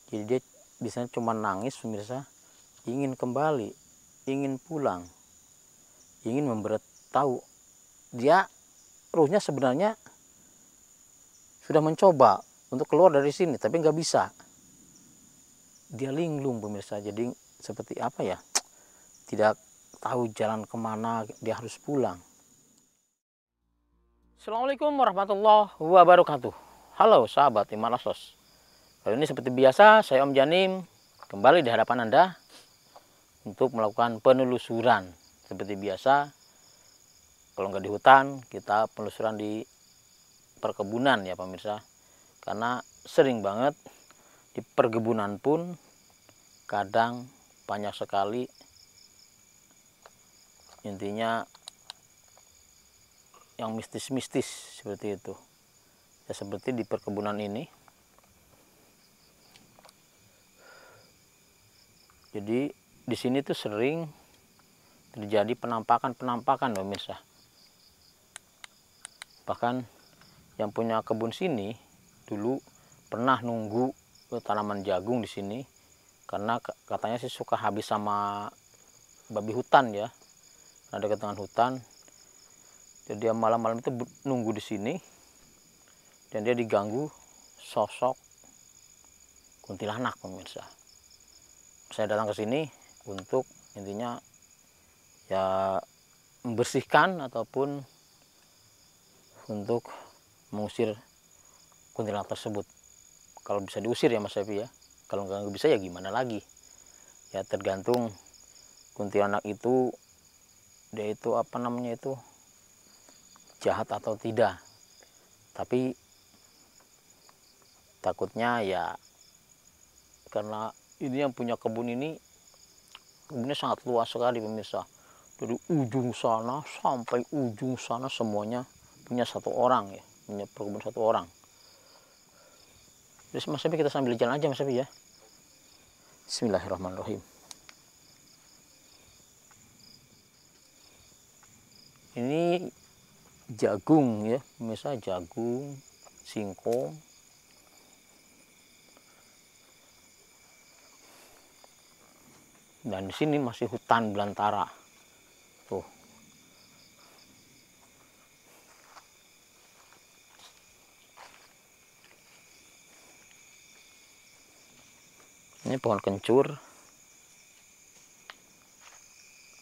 Jadi dia biasanya cuma nangis pemirsa, ingin kembali, ingin pulang, ingin memberitahu. Dia ruhnya sebenarnya sudah mencoba untuk keluar dari sini, tapi nggak bisa. Dia linglung pemirsa, jadi seperti apa ya, tidak tahu jalan kemana, dia harus pulang. Assalamualaikum warahmatullahi wabarakatuh. Halo sahabat Iman Asos. Kali ini seperti biasa saya Om Janim kembali di hadapan Anda untuk melakukan penelusuran. Seperti biasa, kalau nggak di hutan, kita penelusuran di perkebunan ya pemirsa. Karena sering banget di perkebunan pun kadang banyak sekali intinya yang mistis-mistis seperti itu. Ya seperti di perkebunan ini. Jadi di sini tuh sering terjadi penampakan pemirsa. Bahkan yang punya kebun sini dulu pernah nunggu tanaman jagung di sini karena katanya sih suka habis sama babi hutan ya. Ada dekat dengan hutan. Jadi dia malam-malam itu nunggu di sini dan dia diganggu sosok kuntilanak pemirsa. Saya datang ke sini untuk intinya ya membersihkan ataupun untuk mengusir kuntilanak tersebut. Kalau bisa diusir ya Mas Evi ya. Kalau nggak bisa ya gimana lagi. Ya tergantung kuntilanak itu dia itu apa namanya itu jahat atau tidak. Tapi takutnya ya karena ini yang punya kebun ini kebunnya sangat luas sekali pemirsa. Dari ujung sana sampai ujung sana semuanya punya satu orang ya, punya perkebunan satu orang. Jadi Mas Evi kita sambil jalan aja Mas Evi ya. Bismillahirrahmanirrahim. Ini jagung ya, pemirsa, jagung, singkong. Dan di sini masih hutan belantara. Tuh. Ini pohon kencur.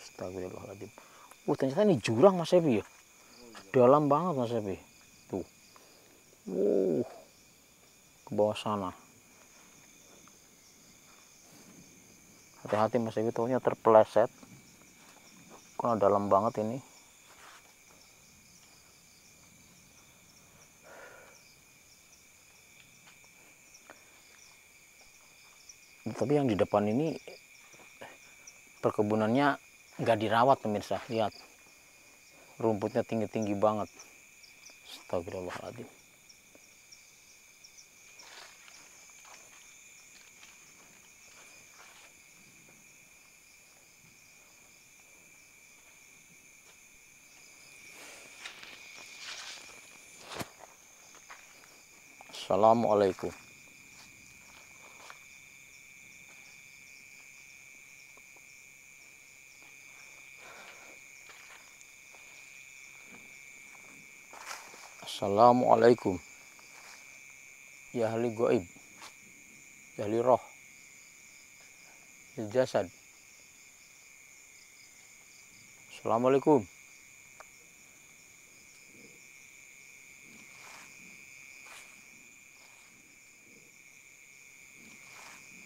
Astagfirullahaladzim. Ternyata ini jurang Mas Evi ya. Dalam banget Mas Evi. Tuh. Ke bawah sana. Hati-hati Mas Evi, tahunya terpeleset. Karena dalam banget ini. Tapi yang di depan ini perkebunannya nggak dirawat pemirsa. Lihat. Rumputnya tinggi-tinggi banget. Astagfirullahaladzim. Assalamualaikum. Assalamualaikum. Ya ahli goib, ya ahli roh, ya jasad. Assalamualaikum.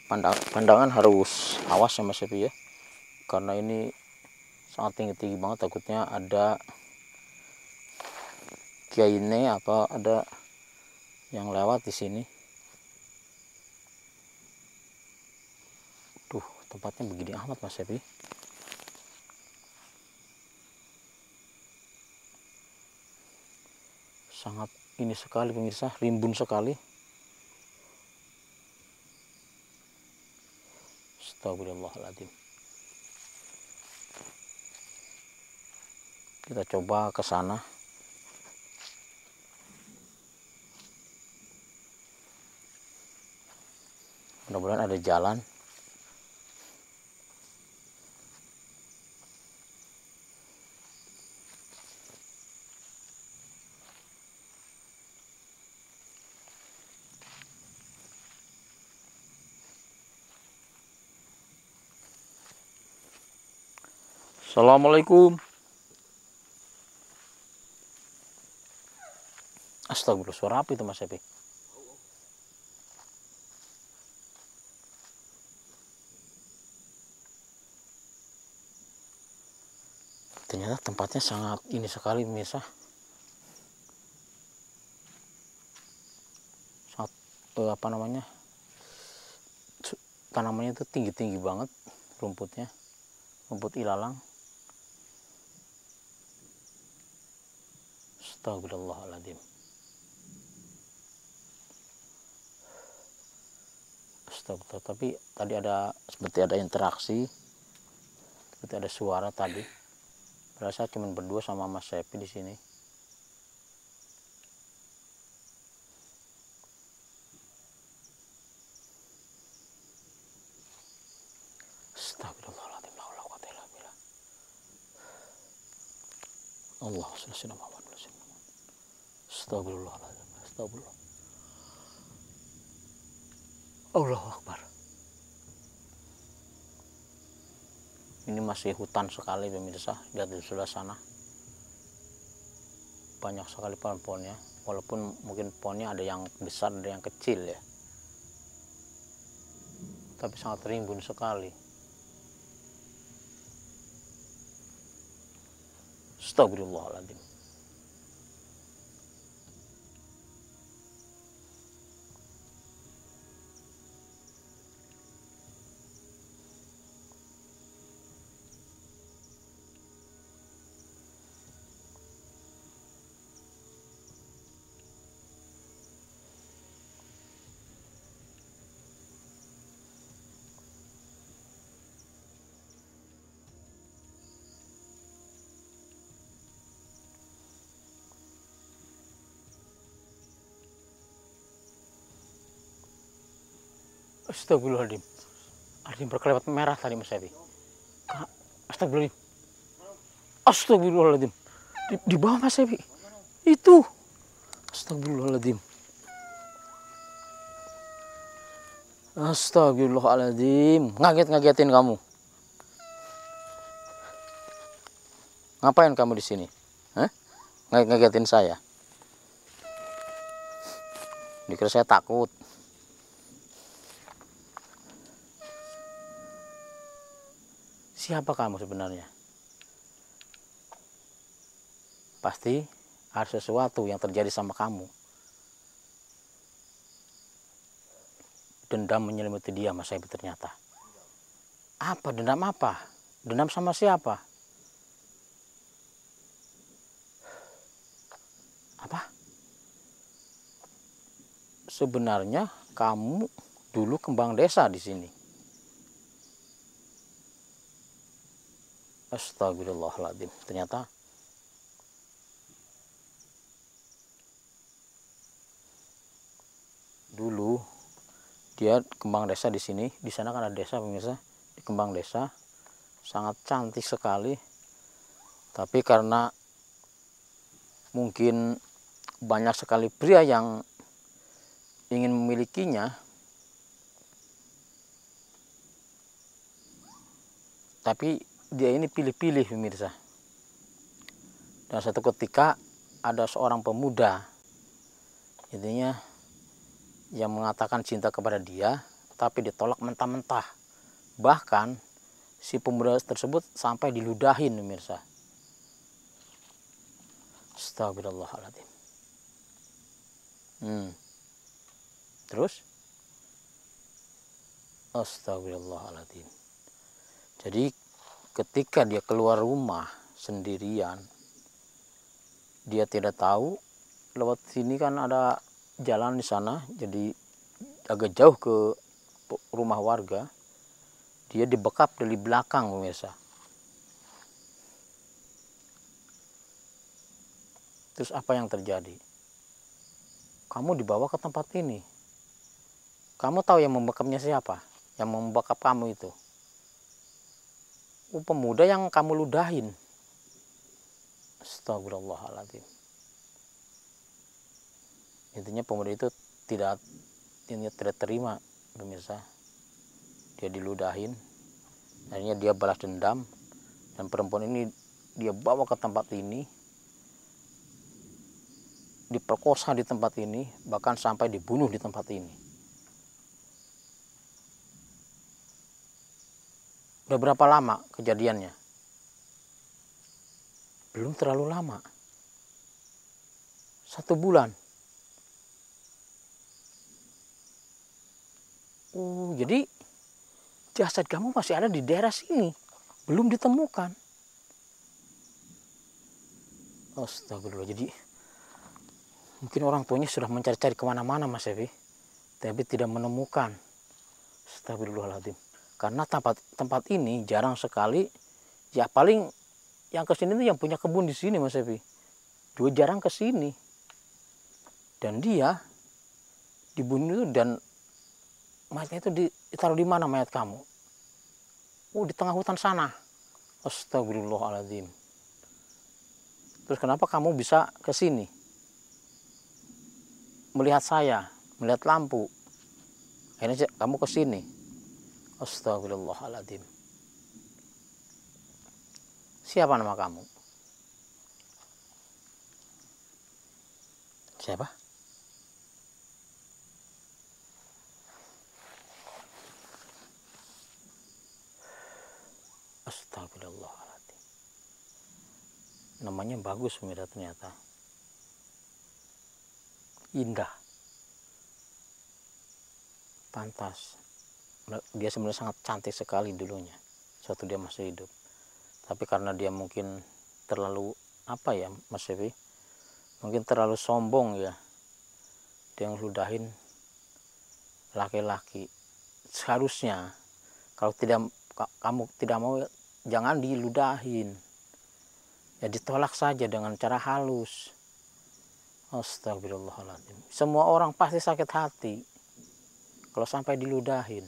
Pandangan harus awas ya Mas Evi ya. Karena ini sangat tinggi-tinggi banget, takutnya ada kiai apa ada yang lewat di sini. Tuh, tempatnya begini amat Mas Evi. Sangat ini sekali pemirsa, rimbun sekali. Astagfirullahaladzim. Kita coba ke sana. Mudah-mudahan ada jalan. Assalamualaikum. Astagfirullah, suara apa itu Mas Epi? Ternyata tempatnya sangat ini sekali pemirsa. Sangat apa namanya? Tanamannya itu tinggi-tinggi banget rumputnya. Rumput ilalang. Astagfirullahaladzim. Astagfirullah. Tapi tadi ada seperti ada interaksi, seperti ada suara tadi. Berasa cuma berdua sama Mas Sepi di sini. Astagfirullahaladzim. Allah Subhanahu wa ta'ala. Astagfirullahaladzim. Astagfirullah. Allahu Akbar. Ini masih hutan sekali pemirsa. Lihat di sebelah sana. Banyak sekali pohon-pohonnya. Walaupun mungkin pohonnya ada yang besar, ada yang kecil ya. Tapi sangat rimbun sekali. Astagfirullahaladzim. Astagfirullahaladzim. Ada yang berkelebat merah tadi Mas Epi. Astagfirullahaladzim. Astagfirullahaladzim. Di bawah Mas Epi. Itu. Astagfirullahaladzim. Astagfirullahaladzim. Ngagetin kamu. Ngapain kamu di sini? Hah? Ngagetin saya. Dikira saya takut. Siapa kamu sebenarnya? Pasti ada sesuatu yang terjadi sama kamu. Dendam menyelimuti dia Mas Epi ternyata. Apa? Dendam apa? Dendam sama siapa? Apa? Sebenarnya kamu dulu kembang desa di sini. Astagfirullahaladzim. Ternyata dulu dia kembang desa di sini. Di sana kan ada desa pemirsa. Di kembang desa sangat cantik sekali. Tapi karena mungkin banyak sekali pria yang ingin memilikinya, tapi dia ini pilih-pilih pemirsa. Dan satu ketika ada seorang pemuda, intinya yang mengatakan cinta kepada dia, tapi ditolak mentah-mentah. Bahkan si pemuda tersebut sampai diludahin pemirsa. Astagfirullahaladzim. Terus? Astagfirullahaladzim. Jadi ketika dia keluar rumah sendirian, dia tidak tahu lewat sini kan ada jalan di sana, jadi agak jauh ke rumah warga. Dia dibekap dari belakang pemirsa. Terus apa yang terjadi? Kamu dibawa ke tempat ini. Kamu tahu yang membekamnya siapa? Yang membekap kamu itu? Pemuda yang kamu ludahin. Astagfirullahaladzim. Intinya pemuda itu tidak terima, pemirsa. Dia diludahin, akhirnya dia balas dendam, dan perempuan ini dia bawa ke tempat ini, diperkosa di tempat ini, bahkan sampai dibunuh di tempat ini. Udah berapa lama kejadiannya? Belum terlalu lama. 1 bulan. Jadi jasad kamu masih ada di daerah sini, belum ditemukan. Astagfirullah. Jadi mungkin orang tuanya sudah mencari-cari kemana-mana, Mas Evi, tapi tidak menemukan. Astagfirullahaladzim. Karena tempat ini jarang sekali, ya paling yang kesini itu yang punya kebun di sini, Mas Evi. Juga jarang kesini. Dan dia dibunuh itu, dan mayatnya itu ditaruh di mana mayat kamu? Di tengah hutan sana. Astagfirullahaladzim. Terus kenapa kamu bisa ke sini? Melihat saya, melihat lampu. Akhirnya kamu ke sini. Astagfirullahaladzim. Siapa nama kamu? Siapa? Astagfirullahaladzim. Namanya bagus, pemirsa, ternyata. Indah. Pantas. Dia sebenarnya sangat cantik sekali dulunya, suatu dia masih hidup. Tapi karena dia mungkin terlalu, apa ya, Mas Evi, mungkin terlalu sombong ya, dia ngeludahin laki-laki. Seharusnya kalau kamu tidak mau, jangan diludahin, ya ditolak saja dengan cara halus. Astagfirullahaladzim. Semua orang pasti sakit hati kalau sampai diludahin.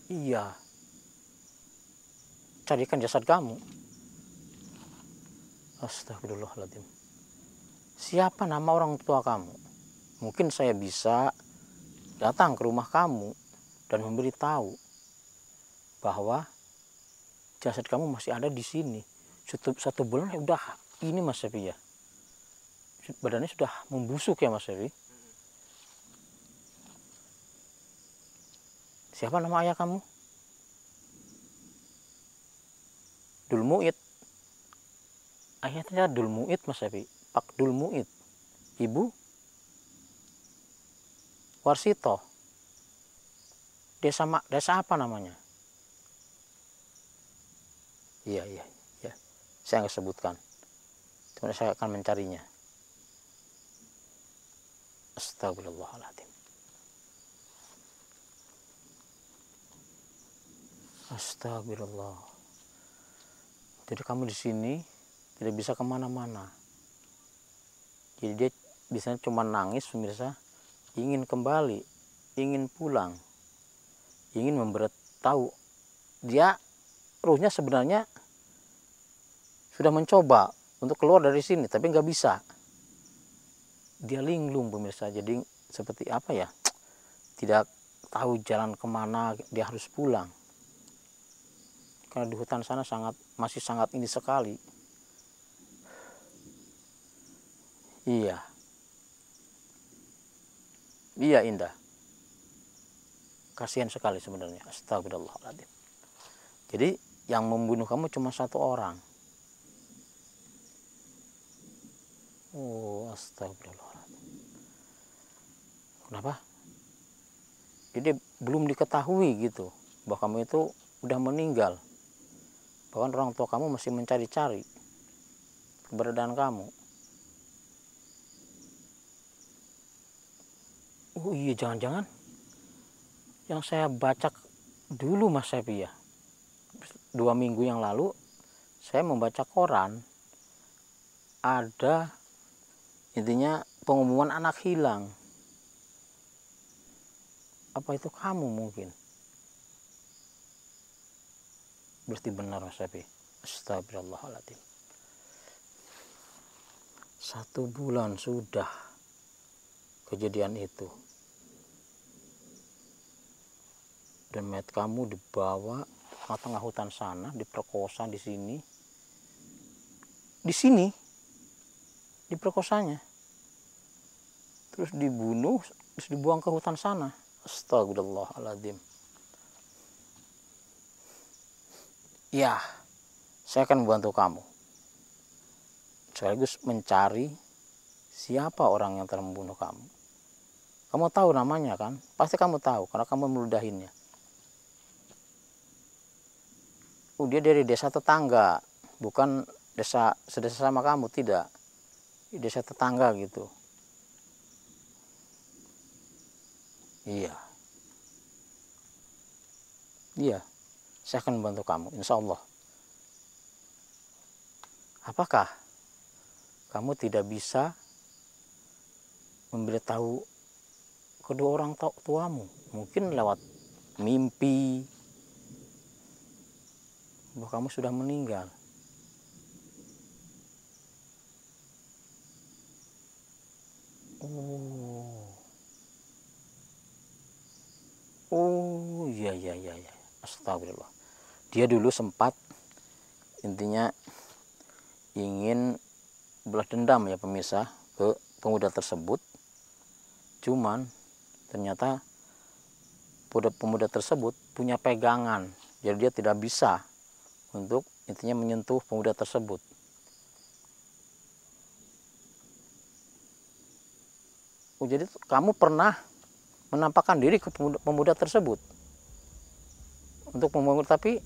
Iya, carikan jasad kamu. Astagfirullahaladzim. Siapa nama orang tua kamu? Mungkin saya bisa datang ke rumah kamu dan memberitahu bahwa jasad kamu masih ada di sini. 1 bulan udah ini, Mas Evi, ya. Badannya sudah membusuk ya, Mas Evi. Siapa nama ayah kamu? Dulmuid. Ayahnya Dulmuid, Mas Evi. Pak Dulmuid. Ibu Warsito. Desa apa namanya? Iya. Saya nggak sebutkan. Cuma saya akan mencarinya. Astagfirullahaladzim. Astagfirullah. Jadi kamu di sini tidak bisa kemana-mana. Jadi dia biasanya cuma nangis, pemirsa, ingin kembali, ingin pulang, ingin memberitahu. Dia ruhnya sebenarnya sudah mencoba untuk keluar dari sini, tapi nggak bisa. Dia linglung, pemirsa. Jadi seperti apa ya? Tidak tahu jalan kemana, dia harus pulang. Karena di hutan sana masih sangat ini sekali. Iya, indah. Kasihan sekali sebenarnya. Astagfirullahaladzim. Jadi yang membunuh kamu cuma 1 orang. Astagfirullahaladzim. Kenapa? Jadi belum diketahui gitu bahwa kamu itu udah meninggal. Bahkan orang tua kamu masih mencari-cari keberadaan kamu. Iya, jangan-jangan yang saya baca dulu, Mas Evi, ya. 2 minggu yang lalu saya membaca koran, ada intinya pengumuman anak hilang. Apa itu kamu mungkin? Berarti benar Mas Sapi. Astagfirullahaladzim. 1 bulan sudah kejadian itu. Dan mayat kamu dibawa ke tengah hutan sana, diperkosa di sini. Di sini diperkosanya. Terus dibunuh, terus dibuang ke hutan sana. Astagfirullahaladzim. Ya, saya akan membantu kamu. Sekaligus mencari siapa orang yang telah membunuh kamu. Kamu tahu namanya kan? Pasti kamu tahu karena kamu meludahinnya. Dia dari desa tetangga, bukan desa sedesa sama kamu, tidak. Di desa tetangga gitu. Iya. Iya. Saya akan membantu kamu, insya Allah. Apakah kamu tidak bisa memberitahu kedua orang tuamu? Mungkin lewat mimpi bahwa kamu sudah meninggal. Oh, iya. Astagfirullah. Dia dulu sempat intinya ingin balas dendam ya pemirsa ke pemuda tersebut. Cuman ternyata pemuda tersebut punya pegangan. Jadi dia tidak bisa untuk intinya menyentuh pemuda tersebut. Jadi kamu pernah menampakkan diri ke pemuda tersebut untuk membangun, tapi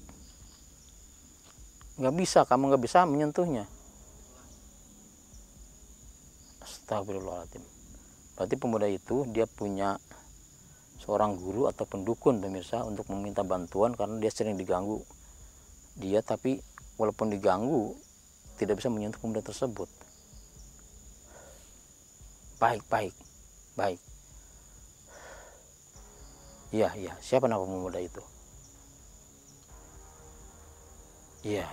kamu nggak bisa menyentuhnya. Astagfirullahaladzim. Berarti pemuda itu dia punya seorang guru atau pendukun pemirsa untuk meminta bantuan karena dia sering diganggu. Dia tapi walaupun diganggu tidak bisa menyentuh pemuda tersebut. Baik. Iya. Siapa nama pemuda itu? Iya.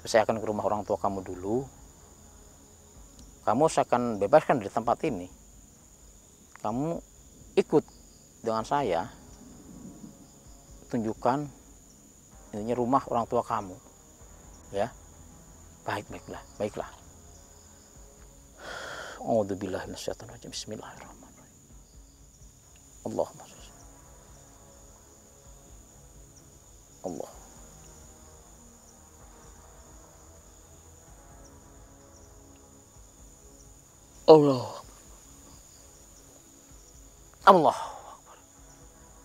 Saya akan ke rumah orang tua kamu dulu. Kamu saya akan bebaskan dari tempat ini. Kamu ikut dengan saya. Tunjukkan ini rumah orang tua kamu. Ya. Baiklah. A'udzubillahi minasyaitonir rajim. Bismillahirrahmanirrahim. Allahumma shalli. Allah.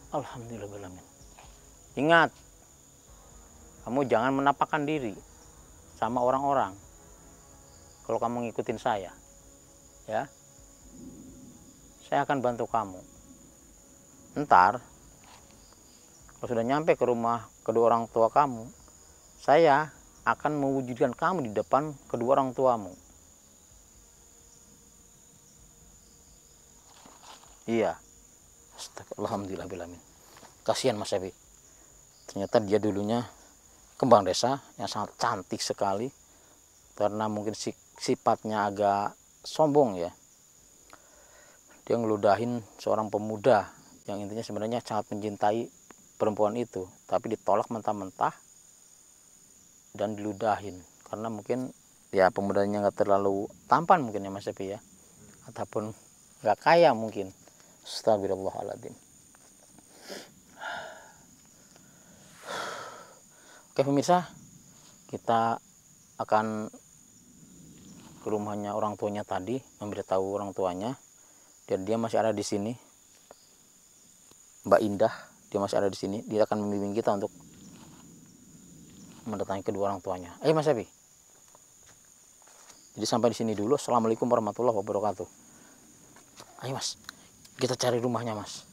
Alhamdulillah. Ingat, kamu jangan menampakkan diri sama orang-orang kalau kamu ngikutin saya. Ya, saya akan bantu kamu. Ntar kalau sudah nyampe ke rumah kedua orang tua kamu, saya akan mewujudkan kamu di depan kedua orang tuamu. Iya. Alhamdulillahirrahmanirrahim. Kasihan Mas Ebi. Ternyata dia dulunya kembang desa yang sangat cantik sekali. Karena mungkin sifatnya agak sombong ya. Dia ngeludahin seorang pemuda yang intinya sebenarnya sangat mencintai perempuan itu, tapi ditolak mentah-mentah dan diludahin karena mungkin ya pemudanya nggak terlalu tampan mungkin ya Mas Epi ya, ataupun nggak kaya mungkin. Astagfirullahaladzim. Oke pemirsa, kita akan ke rumahnya orang tuanya tadi, memberitahu orang tuanya, dan dia masih ada di sini. Mbak Indah, dia masih ada di sini. Dia akan membimbing kita untuk mendatangi kedua orang tuanya. Ayo Mas Epi. Jadi sampai di sini dulu. Assalamualaikum warahmatullahi wabarakatuh. Ayo Mas, kita cari rumahnya Mas.